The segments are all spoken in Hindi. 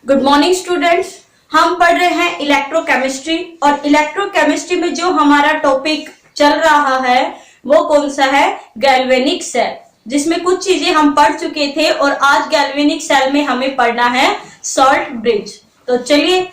Good morning students. हम पढ़ रहे हैं इलेक्ट्रोकेमिस्ट्री और इलेक्ट्रोकेमिस्ट्री में जो हमारा टॉपिक चल रहा है वो कौन सा है, गैल्वेनिक सेल, जिसमें कुछ चीजें हम पढ़ चुके थे और आज गैल्वेनिक सेल में हमें पढ़ना है सॉल्ट ब्रिज। तो चलिए,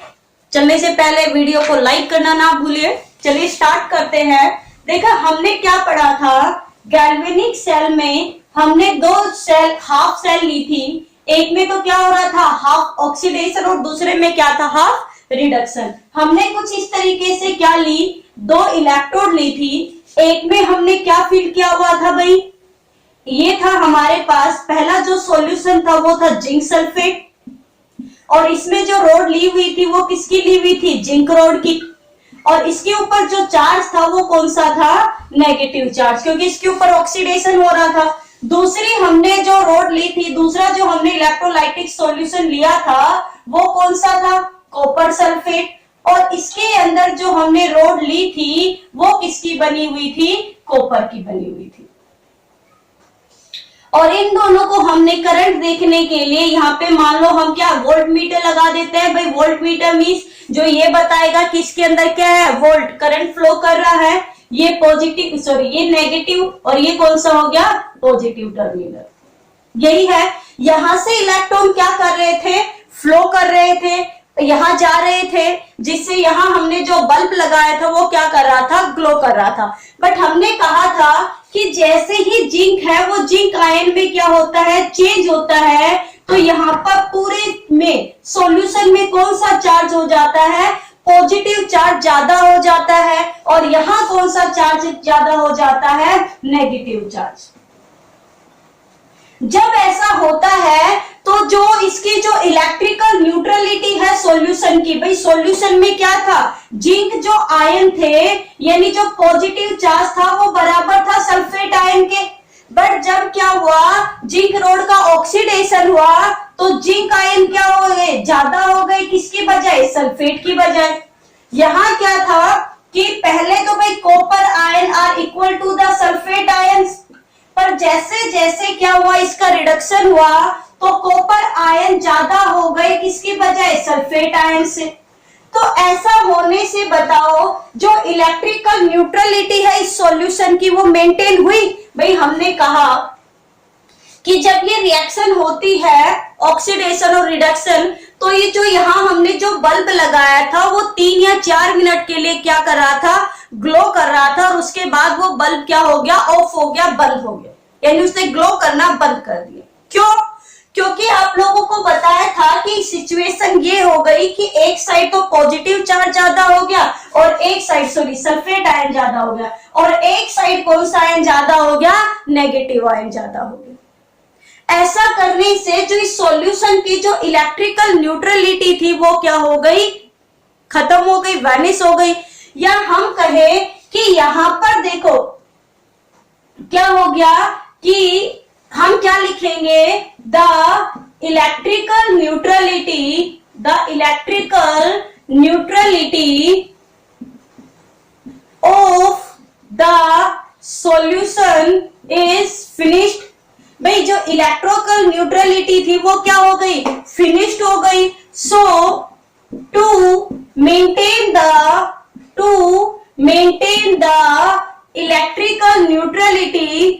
चलने से पहले वीडियो को लाइक करना ना भूलिए। चलिए स्टार्ट करते हैं। देखा हमने क्या पढ़ा था, गैल्वेनिक सेल में हमने दो सेल हाफ सेल ली थी। एक में तो क्या हो रहा था, हाफ ऑक्सीडेशन, और दूसरे में क्या था, हाफ रिडक्शन। हमने कुछ इस तरीके से क्या ली, दो इलेक्ट्रोड ली थी। एक में हमने क्या फील किया हुआ था भाई, ये था हमारे पास पहला जो सॉल्यूशन था वो था जिंक सल्फेट, और इसमें जो रोड ली हुई थी वो किसकी ली हुई थी, जिंक रोड की। और इसके ऊपर जो चार्ज था वो कौन सा था, नेगेटिव चार्ज, क्योंकि इसके ऊपर ऑक्सीडेशन हो रहा था। दूसरी हमने जो रोड ली थी, दूसरा जो हमने इलेक्ट्रोलाइटिक सॉल्यूशन लिया था वो कौन सा था, कॉपर सल्फेट। और इसके अंदर जो हमने रोड ली थी वो किसकी बनी हुई थी, कॉपर की बनी हुई थी। और इन दोनों को हमने करंट देखने के लिए यहाँ पे मान लो हम क्या वोल्ट मीटर लगा देते हैं भाई। वोल्ट मीटर मींस जो ये बताएगा कि इसके अंदर क्या है, वोल्ट करंट फ्लो कर रहा है। ये पॉजिटिव, सॉरी ये नेगेटिव, और ये कौन सा हो गया, पॉजिटिव टर्मिनल। यही है, यहां से इलेक्ट्रॉन क्या कर रहे थे, फ्लो कर रहे थे, यहां जा रहे थे, जिससे यहां हमने जो बल्ब लगाया था वो क्या कर रहा था, ग्लो कर रहा था। बट हमने कहा था कि जैसे ही जिंक है वो जिंक आयन में क्या होता है, चेंज होता है। तो यहाँ पर पूरे में सॉल्यूशन में कौन सा चार्ज हो जाता है, पॉजिटिव चार्ज ज्यादा हो जाता है। और यहाँ कौन सा चार्ज ज्यादा हो जाता है, नेगेटिव चार्ज। जब ऐसा होता है तो जो इसकी जो इलेक्ट्रिकल न्यूट्रलिटी है सॉल्यूशन की, भाई सॉल्यूशन में क्या था, जिंक जो आयन थे यानी जो पॉजिटिव चार्ज था वो बराबर था सल्फेट आयन के। बट जब क्या हुआ, जिंक रोड का ऑक्सीडेशन हुआ तो जिंक आयन क्या हो गए, ज्यादा हो गए, किसकी बजाय, सल्फेट की बजाय। यहाँ क्या था कि पहले तो भाई copper ion are equal to the sulphate ions, पर जैसे जैसे क्या हुआ, इसका रिडक्शन हुआ तो कॉपर आयन ज्यादा हो गए, किसकी बजाय, सल्फेट आयन से। तो ऐसा होने से बताओ जो इलेक्ट्रिकल न्यूट्रलिटी है इस सॉल्यूशन की वो मेंटेन हुई। भाई हमने कहा कि जब ये रिएक्शन होती है ऑक्सीडेशन और रिडक्शन, तो ये जो यहाँ हमने जो बल्ब लगाया था वो 3 या 4 मिनट के लिए क्या कर रहा था, ग्लो कर रहा था, और उसके बाद वो बल्ब क्या हो गया, ऑफ हो गया, बंद हो गया, यानी उसने ग्लो करना बंद कर दिया। क्यों, क्योंकि आप लोगों को बताया था कि सिचुएशन ये हो गई कि एक साइड तो पॉजिटिव चार्ज ज्यादा हो गया और एक साइड सॉरी सल्फेट आयन ज्यादा हो गया, और एक साइड कौन सा आयन ज्यादा हो गया, नेगेटिव आयन ज्यादा हो गया। ऐसा करने से जो इस सॉल्यूशन की जो इलेक्ट्रिकल न्यूट्रलिटी थी वो क्या हो गई, खत्म हो गई, वैनिश हो गई। या हम कहे कि यहां पर देखो क्या हो गया कि हम क्या लिखेंगे, the electrical neutrality of the solution is finished. भाई जो इलेक्ट्रिकल न्यूट्रलिटी थी वो क्या हो गई, फिनिश्ड हो गई। So to maintain the electrical neutrality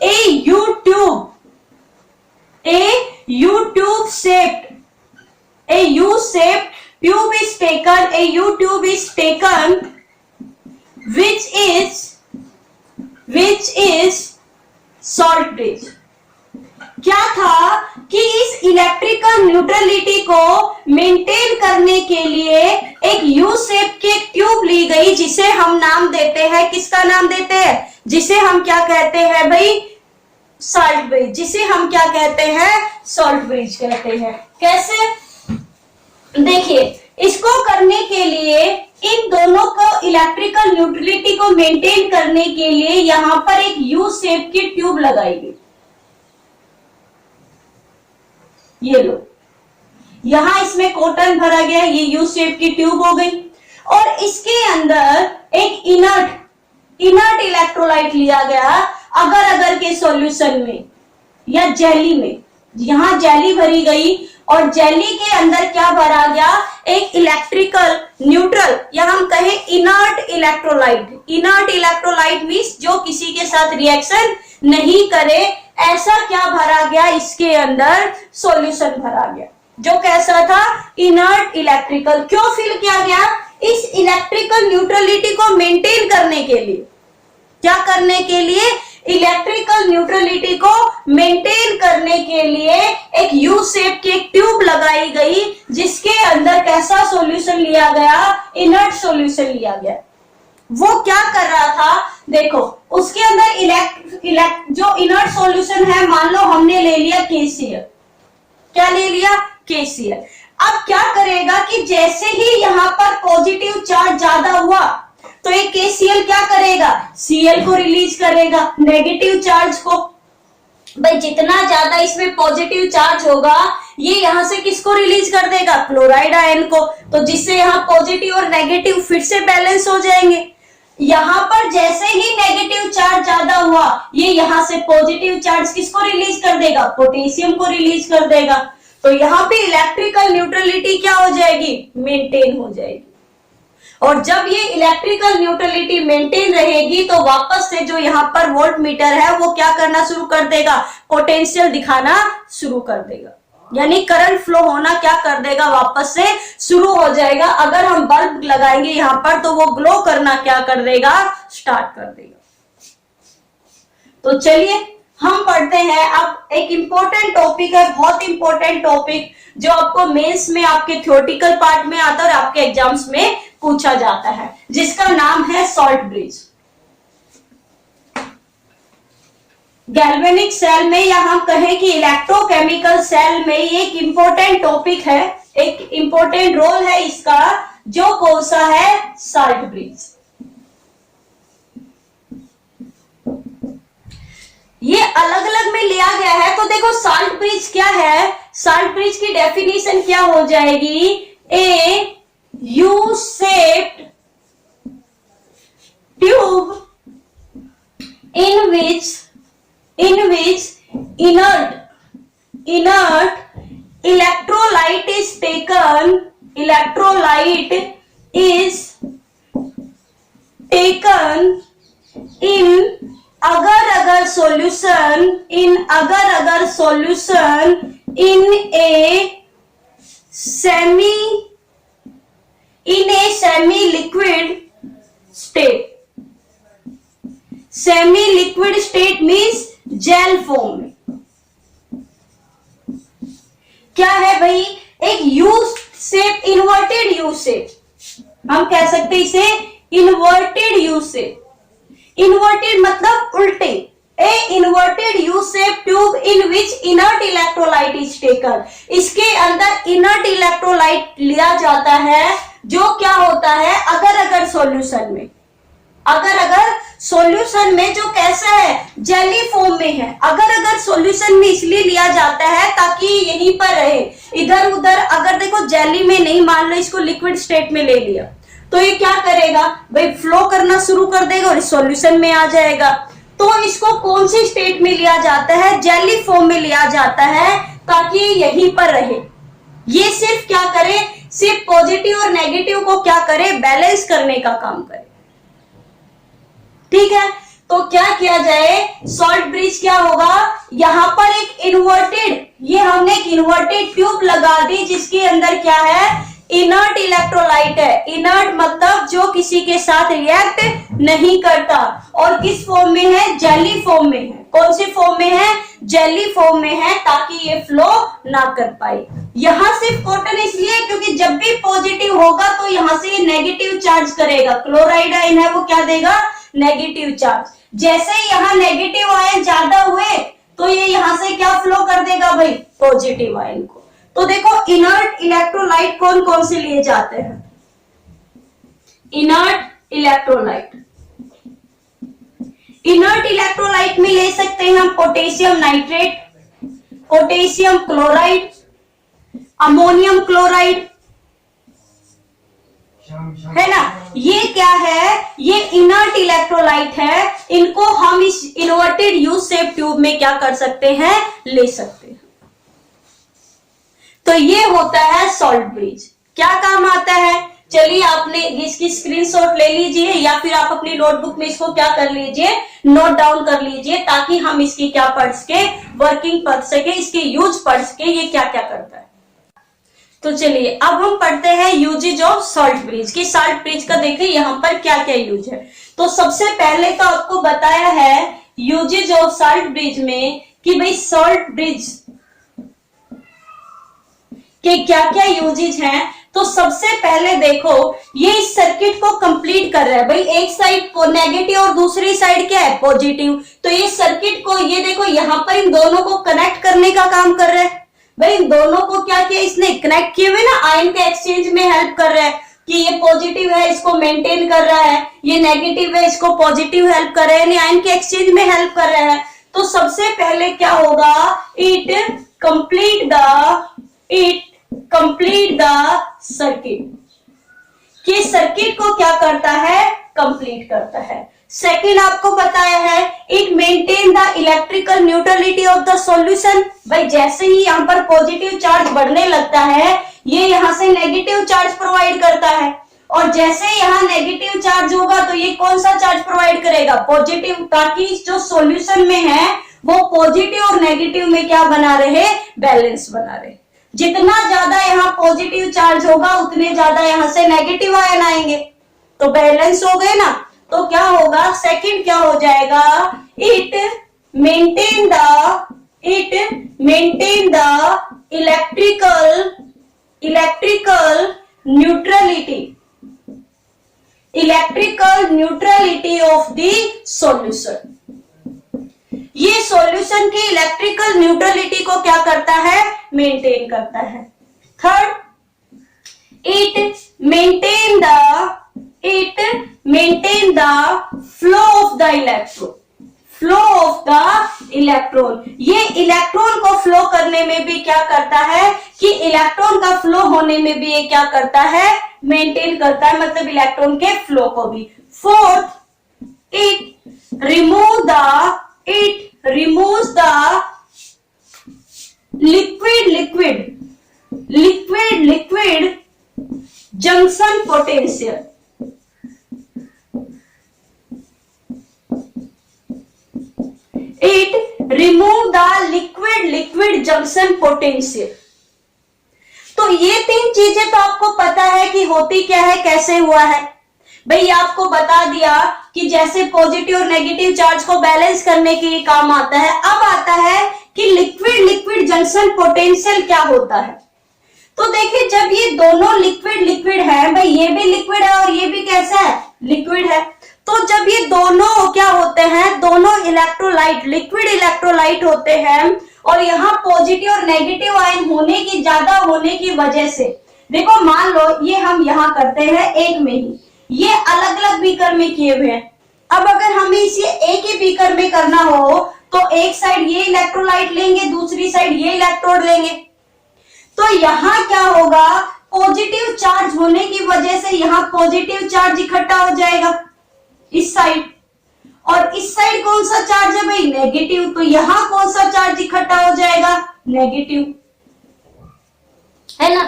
a U-tube shaped tube is taken which is salt bridge। क्या था कि इस इलेक्ट्रिकल न्यूट्रलिटी को मेंटेन करने के लिए एक यू शेप की ट्यूब ली गई, जिसे हम नाम देते हैं, किसका नाम देते हैं, जिसे हम क्या कहते हैं भाई, सॉल्ट ब्रिज, जिसे हम क्या कहते हैं, सॉल्ट ब्रिज कहते हैं। कैसे, देखिए इसको करने के लिए इन दोनों को इलेक्ट्रिकल न्यूट्रलिटी को मेंटेन करने के लिए यहां पर एक यू शेप की ट्यूब लगाई गई। ये लो, यहां इसमें कॉटन भरा गया, ये यू शेप की ट्यूब हो गई, और इसके अंदर एक इनर्ट इलेक्ट्रोलाइट लिया गया, अगर के सॉल्यूशन में या जेली में, यहां जेली भरी गई और जेली के अंदर क्या भरा गया, एक इलेक्ट्रिकल न्यूट्रल या हम कहें inert electrolyte. Inert electrolyte means जो किसी के साथ रिएक्शन नहीं करे, ऐसा क्या भरा गया, इसके अंदर सॉल्यूशन भरा गया जो कैसा था, इनर्ट इलेक्ट्रिकल। क्यों फिल किया गया, इस इलेक्ट्रिकल न्यूट्रलिटी को मेंटेन करने के लिए। क्या करने के लिए, इलेक्ट्रिकल न्यूट्रलिटी को मेंटेन करने के लिए एक यू शेप की एक ट्यूब लगाई गई जिसके अंदर कैसा सॉल्यूशन लिया गया, इनर्ट सॉल्यूशन लिया गया। वो क्या कर रहा था, देखो उसके अंदर जो इनर्ट सॉल्यूशन है, मान लो हमने ले लिया KCl। क्या ले लिया, KCl। अब क्या करेगा कि जैसे ही यहां पर पॉजिटिव चार्ज ज्यादा हुआ तो ये KCl क्या करेगा, Cl को रिलीज करेगा, नेगेटिव चार्ज को। भाई जितना ज्यादा इसमें पॉजिटिव चार्ज होगा ये यहां से किसको रिलीज कर देगा, क्लोराइड आयन को। तो जिससे यहाँ पॉजिटिव और नेगेटिव फिर से बैलेंस हो जाएंगे। यहां पर जैसे ही नेगेटिव चार्ज ज्यादा हुआ ये यहां से पॉजिटिव चार्ज किसको रिलीज कर देगा, पोटेशियम को रिलीज कर देगा। तो यहाँ पे इलेक्ट्रिकल न्यूट्रलिटी क्या हो जाएगी, मेंटेन हो जाएगी। और जब ये इलेक्ट्रिकल न्यूट्रलिटी मेंटेन रहेगी तो वापस से जो यहाँ पर वोल्ट मीटर है वो क्या करना शुरू कर देगा, पोटेंशियल दिखाना शुरू कर देगा, यानी करंट फ्लो होना क्या कर देगा, वापस से शुरू हो जाएगा। अगर हम बल्ब लगाएंगे यहाँ पर तो वो ग्लो करना क्या कर देगा, स्टार्ट कर देगा। तो चलिए हम पढ़ते हैं अब एक इंपॉर्टेंट टॉपिक है, बहुत इंपॉर्टेंट टॉपिक जो आपको मेंस में आपके थ्योरेटिकल पार्ट में आता है और आपके एग्जाम्स में पूछा जाता है, जिसका नाम है सॉल्ट ब्रिज। गैल्वेनिक सेल में या हम कहें कि इलेक्ट्रोकेमिकल सेल में ये एक इंपॉर्टेंट टॉपिक है, एक इंपॉर्टेंट रोल है इसका, जो कौन सा है, सॉल्ट ब्रिज। ये अलग अलग में लिया गया है। तो देखो सॉल्ट ब्रिज क्या है, सॉल्ट ब्रिज की डेफिनेशन क्या हो जाएगी, a U shaped tube in which inert electrolyte is taken in agar solution in a semi liquid state. Semi liquid state means jail form में। क्या है भाई, एक U shape, inverted U shape, हम कह सकते हैं इसे इन्वर्टेड यू शेप। इन्वर्टेड मतलब उल्टे। A inverted U shape tube in which inert electrolyte is taken. इसके अंदर इनर्ट इलेक्ट्रोलाइट लिया जाता है जो क्या होता है, अगर सॉल्यूशन में, अगर सॉल्यूशन में जो कैसा है, जेली फॉर्म में है। अगर सॉल्यूशन में इसलिए लिया जाता है ताकि यहीं पर रहे, इधर उधर अगर देखो जेली में नहीं, मान लो इसको लिक्विड स्टेट में ले लिया तो ये क्या करेगा भाई, फ्लो करना शुरू कर देगा और सॉल्यूशन में आ जाएगा। तो इसको कौन सी स्टेट में लिया जाता है, जेली फॉर्म में लिया जाता है ताकि यहीं पर रहे। ये सिर्फ क्या करे, सिर्फ पॉजिटिव और नेगेटिव को क्या करे, बैलेंस करने का काम करे। ठीक है, तो क्या किया जाए, सॉल्ट ब्रिज क्या होगा, यहां पर एक इन्वर्टेड, ये हमने एक इन्वर्टेड ट्यूब लगा दी जिसके अंदर क्या है, इनर्ट इलेक्ट्रोलाइट है। इनर्ट मतलब जो किसी के साथ रिएक्ट नहीं करता, और किस फॉर्म में है, जेली फॉर्म में है। कौन सी फॉर्म में है, जेली फॉर्म में है, ताकि ये फ्लो ना कर पाए। यहां सिर्फ कॉटन इसलिए क्योंकि जब भी पॉजिटिव होगा तो यहां से ये नेगेटिव चार्ज करेगा, क्लोराइड आयन है वो क्या देगा, नेगेटिव चार्ज। जैसे ही यहाँ नेगेटिव आयन ज्यादा हुए तो ये यहां से क्या फ्लो कर देगा भाई, पॉजिटिव आयन को। तो देखो इनर्ट इलेक्ट्रोलाइट कौन कौन से लिए जाते हैं, इनर्ट इलेक्ट्रोलाइट में ले सकते हैं हम potassium nitrate, potassium chloride, ammonium chloride, है ना। ये क्या है, ये इनर्ट इलेक्ट्रोलाइट है, इनको हम इस इन्वर्टेड यू शेप ट्यूब में क्या कर सकते हैं, ले सकते हैं। तो ये होता है सॉल्ट ब्रिज। क्या काम आता है, चलिए आपने इसकी स्क्रीनशॉट ले लीजिए या फिर आप अपनी नोटबुक में इसको क्या कर लीजिए, नोट डाउन कर लीजिए, ताकि हम इसकी क्या पढ़ सके, वर्किंग पढ़ सके, इसके यूज पढ़ सके, ये क्या क्या करता है। तो चलिए अब हम पढ़ते हैं यूजेज ऑफ सॉल्ट ब्रिज की। सॉल्ट ब्रिज का देखिए यहाँ पर क्या क्या यूज है। तो सबसे पहले तो आपको बताया है यूजेज ऑफ सॉल्ट ब्रिज में कि भाई सॉल्ट ब्रिज के क्या क्या यूजेज हैं। तो सबसे पहले देखो, ये इस सर्किट को कंप्लीट कर रहा है भाई, एक साइड को नेगेटिव और दूसरी साइड क्या है, पॉजिटिव। तो ये सर्किट को, ये देखो यहाँ पर इन दोनों को कनेक्ट करने का काम कर रहा है भाई। इन दोनों को क्या किया इसने, कनेक्ट किए हुए ना, आयन के एक्सचेंज में हेल्प कर रहा है कि ये पॉजिटिव है इसको मेंटेन कर रहा है, ये नेगेटिव है इसको पॉजिटिव हेल्प कर रहा है, यानी आयन के एक्सचेंज में हेल्प कर रहा है। तो सबसे पहले क्या होगा, इट कंप्लीट द सर्किट, कि सर्किट को क्या करता है, कंप्लीट करता है। सेकेंड आपको बताया है it maintain the electrical neutrality of the solution. भाई जैसे ही यहाँ पर पॉजिटिव चार्ज बढ़ने लगता है, ये यहाँ से नेगेटिव चार्ज प्रोवाइड करता है, और जैसे यहाँ नेगेटिव चार्ज होगा तो ये कौन सा चार्ज प्रोवाइड करेगा, पॉजिटिव, ताकि जो सॉल्यूशन में है वो पॉजिटिव और नेगेटिव में क्या बना रहे, बैलेंस बना रहे। जितना ज्यादा यहाँ पॉजिटिव चार्ज होगा उतने ज्यादा यहाँ से नेगेटिव आयन आएंगे, तो बैलेंस हो गए ना। तो क्या होगा, सेकंड क्या हो जाएगा, it maintain the electrical neutrality of the solution. ये सॉल्यूशन की इलेक्ट्रिकल न्यूट्रलिटी को क्या करता है, मेंटेन करता है। Third, it maintain the flow of the electron. ये इलेक्ट्रॉन को फ्लो करने में भी क्या करता है, कि इलेक्ट्रॉन का फ्लो होने में भी ये क्या करता है, मेंटेन करता है, मतलब इलेक्ट्रॉन के फ्लो को भी। Fourth, it removes the liquid junction potential। It remove the liquid junction potential। तो ये तीन चीजें तो आपको पता है कि होती क्या है, कैसे हुआ है। भाई आपको बता दिया कि जैसे पॉजिटिव और नेगेटिव चार्ज को बैलेंस करने के लिए काम आता है। अब आता है कि लिक्विड जंक्शन पोटेंशियल क्या होता है। तो देखिए जब ये दोनों लिक्विड है, भाई ये भी लिक्विड है और ये भी कैसा है, लिक्विड है। तो जब ये दोनों क्या होते हैं, दोनों इलेक्ट्रोलाइट लिक्विड इलेक्ट्रोलाइट होते हैं, और यहाँ पॉजिटिव और नेगेटिव आयन होने की ज्यादा होने की वजह से, देखो मान लो ये हम यहाँ करते हैं एक में ही, ये अलग अलग बीकर में किए हुए हैं। अब अगर हमें इसे एक ही बीकर में करना हो तो एक साइड ये इलेक्ट्रोलाइट लेंगे, दूसरी साइड ये इलेक्ट्रोड लेंगे। तो यहाँ क्या होगा, पॉजिटिव चार्ज होने की वजह से यहाँ पॉजिटिव चार्ज इकट्ठा हो जाएगा इस साइड, और इस साइड कौन सा चार्ज है भाई, नेगेटिव। तो यहाँ कौन सा चार्ज इकट्ठा हो जाएगा, नेगेटिव, है ना।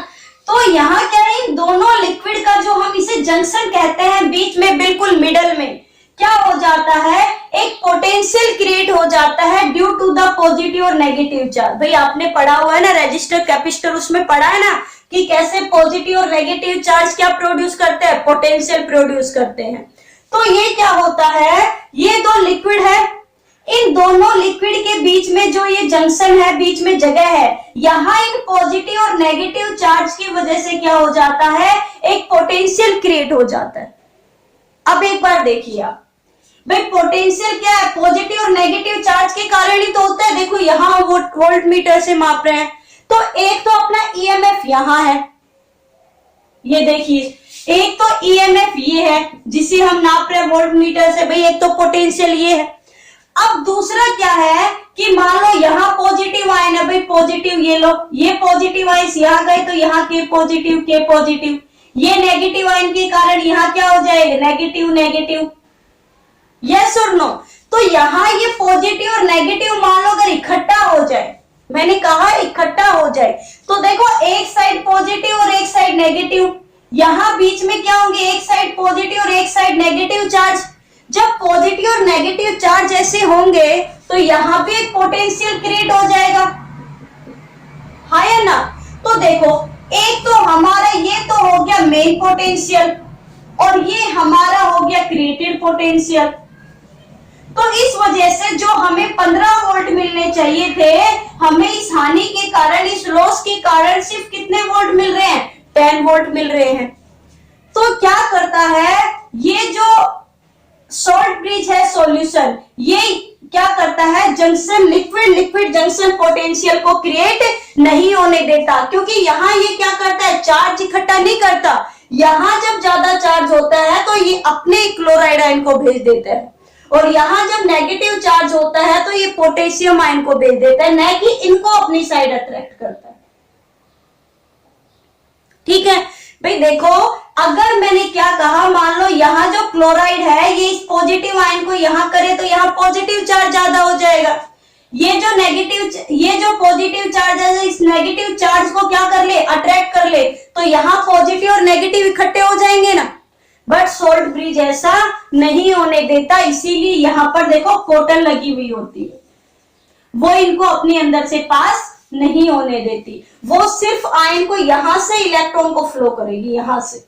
तो यहाँ क्या है, दोनों लिक्विड का जो हम इसे जंक्शन कहते हैं, बीच में बिल्कुल मिडल में क्या हो जाता है, एक पोटेंशियल क्रिएट हो जाता है ड्यू टू द पॉजिटिव और नेगेटिव चार्ज। भाई आपने पढ़ा हुआ है ना रेजिस्टर कैपेसिटर, उसमें पढ़ा है ना कि कैसे पॉजिटिव और नेगेटिव चार्ज क्या प्रोड्यूस करते हैं, पोटेंशियल प्रोड्यूस करते हैं। तो ये क्या होता है, ये दो लिक्विड है, इन दोनों लिक्विड के बीच में जो ये जंक्शन है, बीच में जगह है, यहाँ इन पॉजिटिव और नेगेटिव चार्ज की वजह से क्या हो जाता है, एक पोटेंशियल क्रिएट हो जाता है। अब एक बार देखिए आप, भाई पोटेंशियल क्या है, पॉजिटिव और नेगेटिव चार्ज के कारण ही तो होता है। देखो यहाँ वोल्ट मीटर से माप रहे हैं, तो एक तो अपना ईएमएफ यहाँ है, ये देखिए, एक तो ईएमएफ ये है जिसे हम नाप रहे हैं वोल्ट मीटर से, भाई एक तो पोटेंशियल ये है। अब दूसरा क्या है कि मान लो यहाँ पॉजिटिव आयन है, भाई पॉजिटिव ये लो, ये पॉजिटिव आयन यहाँ गए तो यहाँ के पॉजिटिव, ये नेगेटिव आयन के कारण यहाँ क्या हो जाएगा, नेगेटिव नेगेटिव, यस और नो। तो यहाँ ये पॉजिटिव और नेगेटिव मान लो अगर इकट्ठा हो जाए, मैंने कहा इकट्ठा हो जाए, तो देखो एक साइड पॉजिटिव और एक साइड नेगेटिव, यहां बीच में क्या होंगे, एक साइड पॉजिटिव और एक साइड नेगेटिव चार्ज। जब पॉजिटिव और नेगेटिव चार्ज ऐसे होंगे तो यहां भी एक पोटेंशियल क्रिएट हो जाएगा, हाँ या ना। तो देखो एक तो हमारा ये तो हो गया मेन पोटेंशियल और ये हमारा हो गया क्रिएटेड पोटेंशियल। तो इस वजह से जो हमें 15 वोल्ट मिलने चाहिए थे, हमें इस हानि के कारण, इस लॉस के कारण सिर्फ कितने वोल्ट मिल रहे हैं, 10 वोल्ट मिल रहे हैं। तो क्या करता है ये जो सॉल्ट ब्रिज है सॉल्यूशन, ये क्या करता है, junction liquid liquid junction potential को क्रिएट नहीं होने देता, क्योंकि यहाँ ये क्या करता है, चार्ज इकट्ठा नहीं करता। यहाँ जब ज्यादा चार्ज होता है तो ये अपने क्लोराइड आयन को भेज देता है, और यहाँ जब नेगेटिव चार्ज होता है तो ये पोटेशियम आयन को भेज देता है, न कि इनको अपनी साइड अट्रैक्ट करता है। ठीक है भाई, देखो अगर मैंने क्या कहा, मान लो यहाँ जो क्लोराइड है ये इस पॉजिटिव आयन को यहाँ करे तो यहाँ पॉजिटिव चार्ज ज्यादा हो जाएगा। ये जो पॉजिटिव चार्ज है इस नेगेटिव चार्ज को क्या कर ले, अट्रैक्ट कर ले, तो यहाँ पॉजिटिव और नेगेटिव इकट्ठे हो जाएंगे ना। बट सॉल्ट ब्रिज ऐसा नहीं होने देता, इसीलिए यहाँ पर देखो कॉटन लगी हुई होती है, वो इनको अपने अंदर से पास नहीं होने देती, वो सिर्फ आयन को यहां से इलेक्ट्रॉन को फ्लो करेगी, यहां से।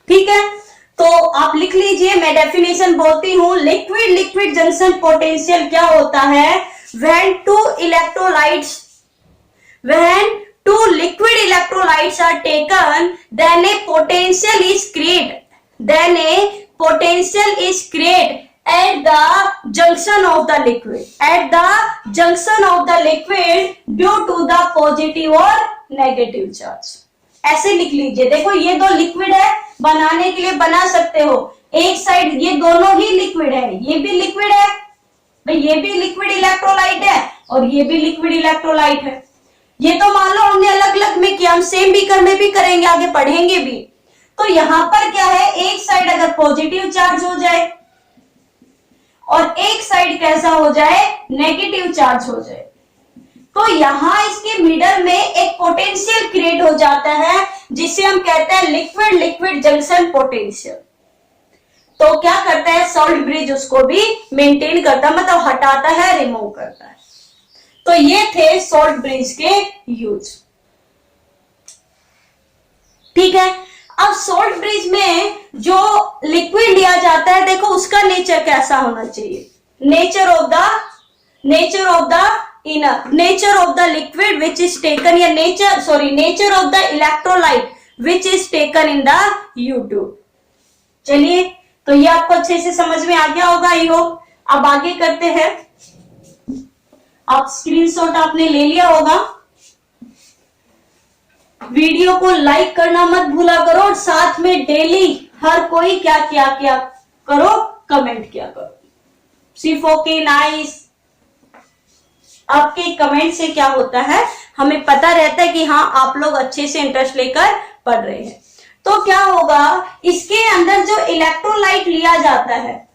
ठीक है, तो आप लिख लीजिए, मैं डेफिनेशन बोलती हूं। लिक्विड लिक्विड जंक्शन पोटेंशियल क्या होता है, when two liquid electrolytes are taken, then a potential is created at the junction of the liquid due to the positive or negative charge। ऐसे लिख लीजिए। देखो ये दो लिक्विड है, बनाने के लिए बना सकते हो, एक साइड ये दोनों ही लिक्विड है, ये भी लिक्विड है भाई, ये भी लिक्विड इलेक्ट्रोलाइट है और ये भी लिक्विड इलेक्ट्रोलाइट है। ये तो मान लो हमने अलग अलग में किया, हम सेम बीकर में भी करेंगे, आगे पढ़ेंगे भी। तो यहां पर क्या है, एक साइड अगर पॉजिटिव चार्ज हो जाए और एक साइड कैसा हो जाए, नेगेटिव चार्ज हो जाए, तो यहां इसके मिडल में एक पोटेंशियल क्रिएट हो जाता है जिसे हम कहते हैं लिक्विड लिक्विड जंक्शन पोटेंशियल। तो क्या करता है सॉल्ट ब्रिज, उसको भी मेंटेन करता है, मतलब हटाता है, रिमूव करता है। तो ये थे सॉल्ट ब्रिज के यूज। ठीक है, अब सॉल्ट ब्रिज में जो लिक्विड लिया जाता है, देखो उसका नेचर कैसा होना चाहिए, nature of the liquid which is taken, या nature of the electrolyte which is taken in the U2। चलिए, तो ये आपको अच्छे से समझ में आ गया होगा आई होप। अब आगे करते हैं, आप स्क्रीनशॉट आपने ले लिया होगा, वीडियो को लाइक करना मत भूला करो, और साथ में डेली हर कोई क्या क्या क्या करो, कमेंट क्या करो, सिर्फ ओके नाइस। आपके कमेंट से क्या होता है, हमें पता रहता है कि हाँ आप लोग अच्छे से इंटरेस्ट लेकर पढ़ रहे हैं। तो क्या होगा, इसके अंदर जो इलेक्ट्रोलाइट लिया जाता है,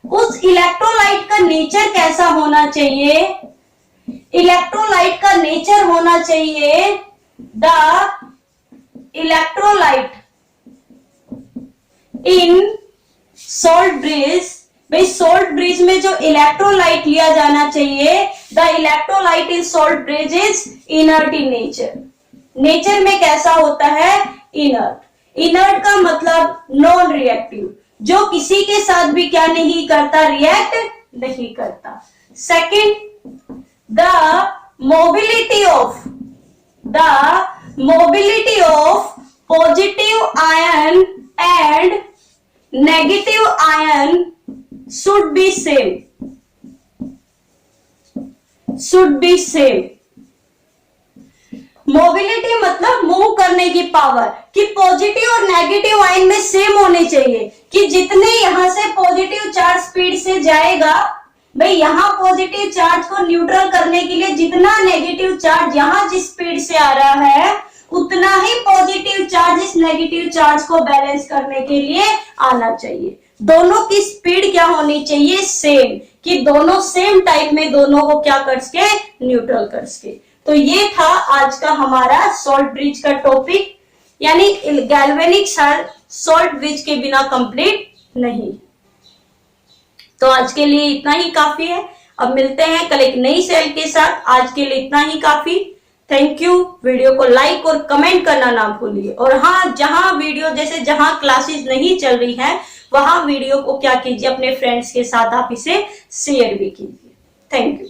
उस इलेक्ट्रोलाइट का नेचर कैसा होना चाहिए, इलेक्ट्रोलाइट का नेचर होना चाहिए the electrolyte in salt bridge. भाई सॉल्ट ब्रिज में जो इलेक्ट्रोलाइट लिया जाना चाहिए, the electrolyte in salt bridge is inert in nature. Nature में कैसा होता है, इनर्ट। इनर्ट का मतलब नॉन रिएक्टिव, जो किसी के साथ भी क्या नहीं करता, रिएक्ट नहीं करता। Second, the mobility of positive ion and negative ion should be same। Mobility मतलब मूव करने की पावर, कि पॉजिटिव और नेगेटिव आयन में सेम होने चाहिए, कि जितने यहां से पॉजिटिव चार्ज स्पीड से जाएगा, भाई यहां पॉजिटिव चार्ज को न्यूट्रल करने के लिए जितना नेगेटिव चार्ज यहां जिस स्पीड से आ रहा है, उतना ही पॉजिटिव चार्ज इस नेगेटिव चार्ज को बैलेंस करने के लिए आना चाहिए। दोनों की स्पीड क्या होनी चाहिए, सेम, कि दोनों सेम टाइप में दोनों को क्या कर सके, न्यूट्रल कर सके। तो ये था आज का हमारा सॉल्ट ब्रिज का टॉपिक, यानी गैल्वेनिक सेल सॉल्ट ब्रिज के बिना कंप्लीट नहीं। तो आज के लिए इतना ही काफी है। अब मिलते हैं कल एक नई सेल के साथ। आज के लिए इतना ही काफी। Thank you. वीडियो को लाइक और कमेंट करना ना भूलिए। और हाँ, जहां वीडियो जैसे जहां क्लासेस नहीं चल रही है वहां वीडियो को क्या कीजिए, अपने फ्रेंड्स के साथ आप इसे शेयर भी कीजिए। Thank you.